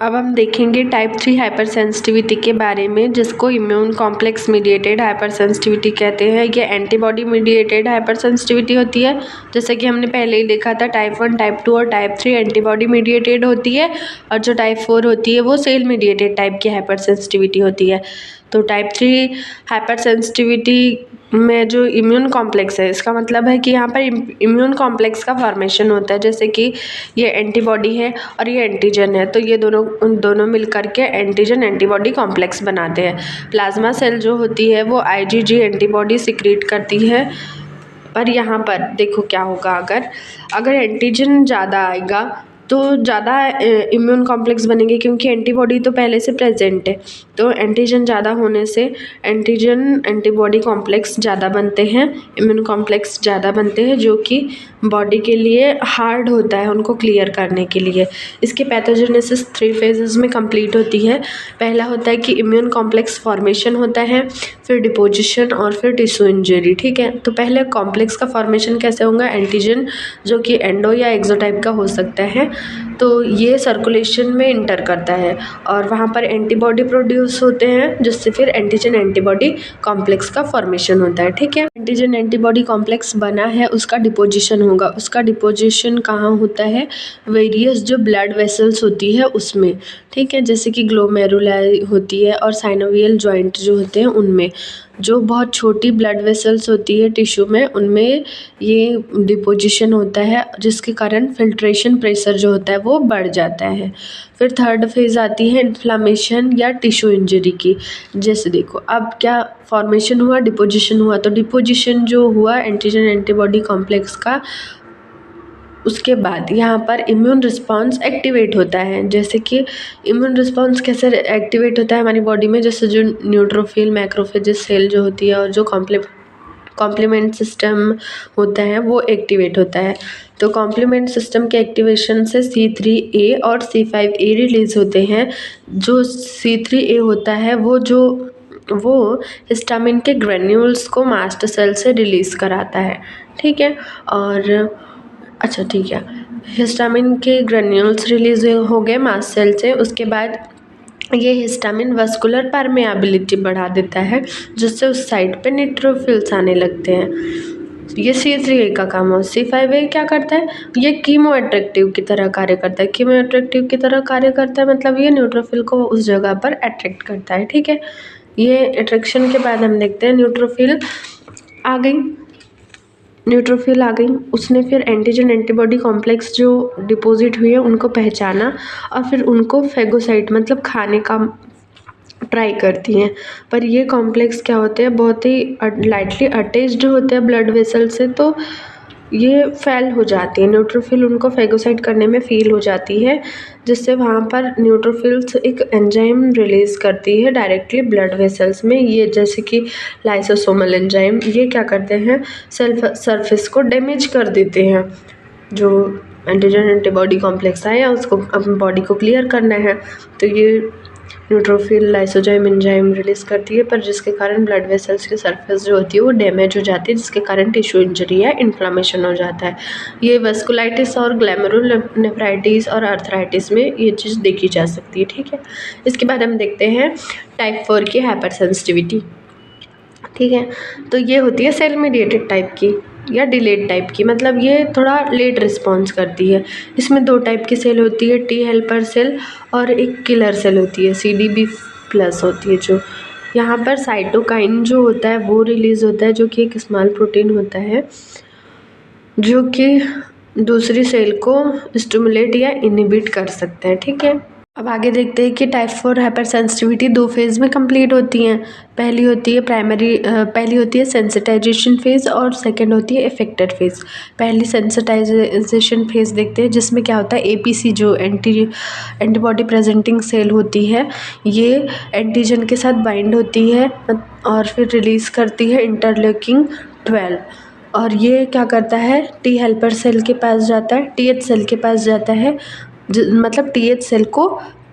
अब हम देखेंगे टाइप 3 हाइपर सेंसिटिविटी के बारे में, जिसको immune complex mediated hyper sensitivity कहते हैं। ये एंटीबॉडी मीडिएटेड हाइपर सेंसिटिविटी होती है, जैसे कि हमने पहले ही देखा था। टाइप 1, टाइप 2 और टाइप 3 एंटीबॉडी मीडिएटेड होती है, और जो टाइप 4 होती है वो सेल मीडिएटेड टाइप की हाइपर सेंसिटिविटी होती है। तो टाइप 3 हाइपर सेंसिटिविटी में जो इम्यून कॉम्प्लेक्स है, इसका मतलब है कि यहाँ पर इम्यून कॉम्प्लेक्स का फॉर्मेशन होता है, जैसे कि ये एंटीबॉडी है और ये एंटीजन है, तो ये दोनों मिलकर के एंटीजन एंटीबॉडी कॉम्प्लेक्स बनाते हैं। प्लाज्मा सेल जो होती है वो IgG एंटीबॉडी सिक्रीट करती है। पर यहाँ पर देखो क्या होगा, अगर एंटीजन ज़्यादा आएगा तो ज़्यादा इम्यून कॉम्प्लेक्स बनेंगे, क्योंकि एंटीबॉडी तो पहले से प्रेजेंट है। तो एंटीजन ज़्यादा होने से एंटीजन एंटीबॉडी कॉम्प्लेक्स ज़्यादा बनते हैं, इम्यून कॉम्प्लेक्स ज़्यादा बनते हैं, जो कि बॉडी के लिए हार्ड होता है उनको क्लियर करने के लिए। इसकी पैथोजेनेसिस 3 फेजेस में कंप्लीट होती है। पहला होता है कि इम्यून कॉम्प्लेक्स फॉर्मेशन होता है, फिर डिपोजिशन और फिर टिश्यू इंजरी। ठीक है, तो पहले कॉम्प्लेक्स का फॉर्मेशन कैसे होगा, एंटीजन जो कि एंडो या एक्सोटाइप का हो सकता है, तो ये सर्कुलेशन में इंटर करता है और वहाँ पर एंटीबॉडी प्रोड्यूस होते हैं, जिससे फिर एंटीजन एंटीबॉडी कॉम्प्लेक्स का फॉर्मेशन होता है। ठीक है, एंटीजन एंटीबॉडी कॉम्प्लेक्स बना है, उसका डिपोजिशन होगा। उसका डिपोजिशन कहाँ होता है, वेरियस जो ब्लड वेसल्स होती है उसमें। ठीक है, जैसे कि ग्लोमेरुलाई होती है और साइनोवियल जॉइंट जो होते हैं उनमें, जो बहुत छोटी ब्लड वेसल्स होती है टिश्यू में, उनमें ये डिपोजिशन होता है, जिसके कारण फिल्ट्रेशन प्रेशर जो होता है वो बढ़ जाता है। फिर थर्ड फेज़ आती है इन्फ्लामेशन या टिश्यू इंजरी की। जैसे देखो अब क्या फॉर्मेशन हुआ, डिपोजिशन हुआ, तो डिपोजिशन जो हुआ एंटीजन एंटीबॉडी कॉम्प्लेक्स का, उसके बाद यहाँ पर इम्यून रिस्पॉन्स एक्टिवेट होता है। जैसे कि इम्यून रिस्पॉन्स कैसे एक्टिवेट होता है हमारी बॉडी में, जैसे जो न्यूट्रोफिल मैक्रोफेजेस सेल जो होती है और जो कॉम्प्लीमेंट सिस्टम होता है वो एक्टिवेट होता है। तो कॉम्प्लीमेंट सिस्टम के एक्टिवेशन से C3a और C5a रिलीज़ होते हैं। जो C3a होता है वो हिस्टामिन के ग्रेन्यूल्स को मास्ट सेल से रिलीज़ कराता है। ठीक है, और अच्छा ठीक है, हिस्टामिन के ग्रेन्यूल्स रिलीज हो गए मास्ट सेल से। उसके बाद ये हिस्टामिन वस्कुलर परमेबिलिटी बढ़ा देता है, जिससे उस साइड पे न्यूट्रोफिल्स आने लगते हैं। ये C3a का काम हो। C5a क्या करता है, ये कीमो अट्रैक्टिव की तरह कार्य करता है। कीमो अट्रैक्टिव की तरह कार्य करता है मतलब ये न्यूट्रोफिल को उस जगह पर अट्रैक्ट करता है। ठीक है, ये अट्रैक्शन के बाद हम देखते हैं न्यूट्रोफिल आ गई, उसने फिर एंटीजन एंटीबॉडी कॉम्प्लेक्स जो डिपॉजिट हुए हैं उनको पहचाना और फिर उनको फेगोसाइट मतलब खाने का ट्राई करती हैं। पर ये कॉम्प्लेक्स क्या होते हैं, बहुत ही लाइटली अटैच्ड होते हैं ब्लड वेसल से, तो ये फेल हो जाती है। न्यूट्रोफिल उनको फेगोसाइट करने में फेल हो जाती है, जिससे वहाँ पर न्यूट्रोफिल्स एक एंजाइम रिलीज़ करती है डायरेक्टली ब्लड वेसल्स में। ये जैसे कि लाइसोसोमल एंजाइम, ये क्या करते हैं, सेल सरफेस को डैमेज कर देते हैं। जो एंटीजन एंटीबॉडी कॉम्प्लेक्स आया उसको अपनी बॉडी को क्लियर करना है, तो ये न्यूट्रोफिल लाइसोजाइम एंजाइम रिलीज़ करती है, पर जिसके कारण ब्लड वेसल्स की सरफेस जो होती है वो डैमेज हो जाती है, जिसके कारण टिश्यू इंजरी या इन्फ्लामेशन हो जाता है। ये वेस्कुलाइटिस और ग्लैमेरुलोनेफ्राइटिस और आर्थराइटिस में ये चीज़ देखी जा सकती है। ठीक है, इसके बाद हम देखते हैं टाइप 4 की हाइपर सेंसिटिविटी। ठीक है, तो ये होती है सेल मीडिएटेड टाइप की या डिलेड टाइप की, मतलब ये थोड़ा लेट रिस्पॉन्स करती है। इसमें 2 टाइप की सेल होती है, टी हेल्पर सेल और एक किलर सेल होती है, CD++ होती है। जो यहाँ पर साइटोकाइन जो होता है वो रिलीज़ होता है, जो कि एक स्मॉल प्रोटीन होता है, जो कि दूसरी सेल को स्टिमुलेट या इनहिबिट कर सकता है। ठीक है, अब आगे देखते हैं कि टाइप 4 हाइपर सेंसिटिविटी 2 फेज़ में कंप्लीट होती हैं। पहली होती है सेंसिटाइजेशन फेज़ और सेकंड होती है इफेक्टर फेज़। पहली सेंसिटाइजेशन फेज़ देखते हैं, जिसमें क्या होता है, APC जो एंटीबॉडी प्रेजेंटिंग सेल होती है, ये एंटीजन के साथ बाइंड होती है और फिर रिलीज़ करती है इंटरल्यूकिन 12, और ये क्या करता है, टी हेल्पर सेल के पास जाता है, TH सेल के पास जाता है, मतलब TH सेल को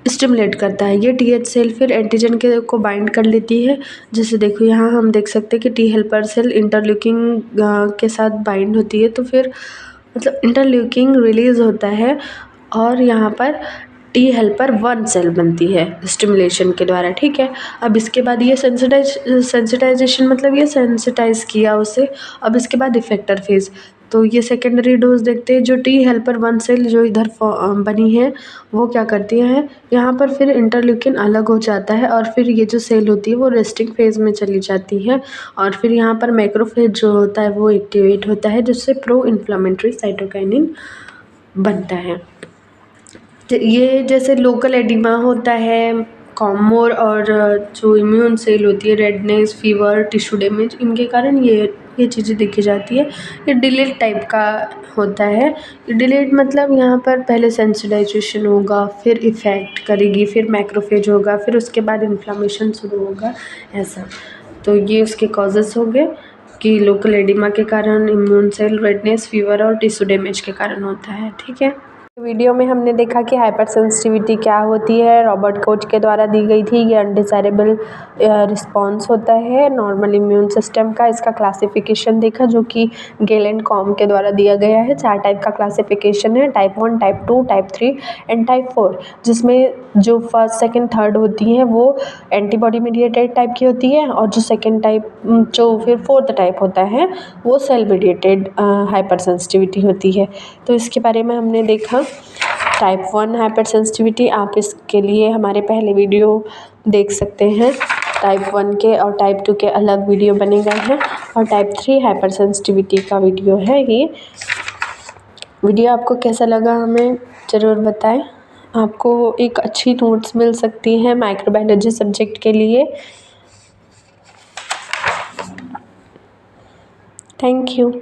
स्टिमुलेट करता है। ये TH सेल फिर एंटीजन को बाइंड कर लेती है। जैसे देखो यहाँ हम देख सकते हैं कि टी हेल्पर सेल इंटरल्यूकिन के साथ बाइंड होती है, तो फिर मतलब इंटरल्यूकिन रिलीज़ होता है और यहाँ पर टी हेल्पर 1 सेल बनती है स्टिमुलेशन के द्वारा, ठीक है। अब इसके बाद ये सेंसिटाइजेशन मतलब ये सेंसिटाइज किया उसे। अब इसके बाद इफेक्टर फेज, तो ये सेकेंडरी डोज देखते हैं। जो टी हेल्पर 1 सेल जो इधर बनी है वो क्या करती है, यहाँ पर फिर इंटरल्यूकिन अलग हो जाता है और फिर ये जो सेल होती है वो रेस्टिंग फेज में चली जाती है और फिर यहाँ पर मैक्रोफेज जो होता है वो एक्टिवेट होता है, जिससे प्रो इन्फ्लामेटरी साइटोकाइनिन बनता है। ये जैसे लोकल एडिमा होता है, कॉमोर और जो इम्यून सेल होती है, रेडनेस, फीवर, टिश्यू डैमेज, इनके कारण ये चीज़ें देखी जाती है। ये डिलेड टाइप का होता है। डिलेड मतलब यहाँ पर पहले सेंसिटाइजेशन होगा, फिर इफ़ेक्ट करेगी, फिर मैक्रोफेज होगा, फिर उसके बाद इन्फ्लामेशन शुरू होगा, ऐसा। तो ये उसके कॉजेज़ हो गए कि लोकल एडिमा के कारण, इम्यून सेल, रेडनेस, फीवर और टिश्यू डैमेज के कारण होता है, ठीक है। वीडियो में हमने देखा कि हाइपर सेंसिटिविटी क्या होती है, रॉबर्ट कोच के द्वारा दी गई थी। ये अनडिज़ायरेबल रिस्पॉन्स होता है नॉर्मल इम्यून सिस्टम का। इसका क्लासिफिकेशन देखा जो कि गेलेन कॉम के द्वारा दिया गया है। 4 टाइप का क्लासिफिकेशन है, type 1, type 2, type 3 and type 4, जिसमें जो फर्स्ट, सेकेंड, थर्ड होती हैं वो एंटीबॉडी मीडिएटेड टाइप की होती है और जो सेकेंड टाइप, जो फिर फोर्थ टाइप होता है वो सेल मीडिएटेड हाइपर सेंसिटिविटी होती है। तो इसके बारे में हमने देखा। टाइप 1 हाइपर सेंसिटिविटी, आप इसके लिए हमारे पहले वीडियो देख सकते हैं। टाइप 1 के और टाइप 2 के अलग वीडियो बने गए हैं और टाइप 3 हाइपर सेंसिटिविटी का वीडियो है। ये वीडियो आपको कैसा लगा हमें ज़रूर बताएं। आपको एक अच्छी नोट्स मिल सकती है माइक्रोबायोलॉजी सब्जेक्ट के लिए। Thank you.